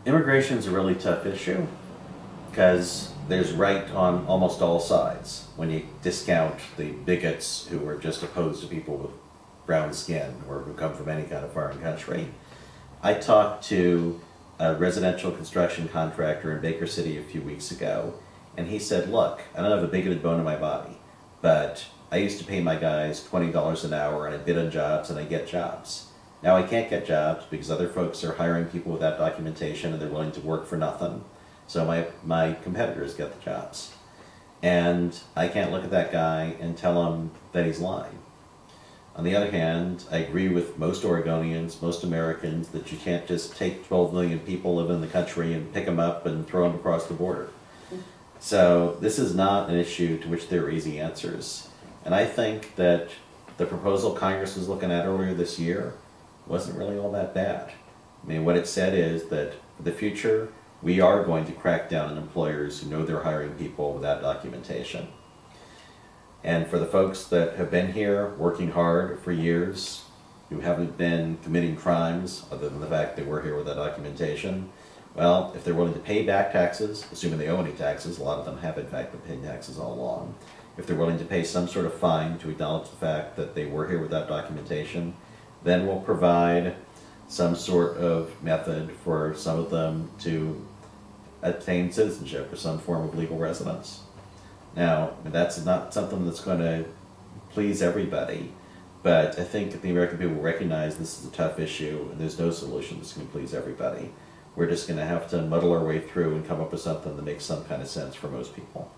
Immigration is a really tough issue because there's right on almost all sides when you discount the bigots who are just opposed to people with brown skin or who come from any kind of foreign country. I talked to a residential construction contractor in Baker City a few weeks ago, and he said, look, I don't have a bigoted bone in my body, but I used to pay my guys $20 an hour and I bid on jobs and I get jobs. Now I can't get jobs because other folks are hiring people without documentation and they're willing to work for nothing. So my competitors get the jobs. And I can't look at that guy and tell him that he's lying. On the other hand, I agree with most Oregonians, most Americans, that you can't just take 12 million people live in the country and pick them up and throw them across the border. So this is not an issue to which there are easy answers. And I think that the proposal Congress was looking at earlier this year wasn't really all that bad. I mean, what it said is that for the future, we are going to crack down on employers who know they're hiring people without documentation. And for the folks that have been here working hard for years, who haven't been committing crimes other than the fact they were here without documentation, well, if they're willing to pay back taxes, assuming they owe any taxes, a lot of them have in fact been paying taxes all along, if they're willing to pay some sort of fine to acknowledge the fact that they were here without documentation, then we'll provide some sort of method for some of them to attain citizenship or some form of legal residence. Now, that's not something that's going to please everybody, but I think the American people recognize this is a tough issue and there's no solution that's going to please everybody. We're just going to have to muddle our way through and come up with something that makes some kind of sense for most people.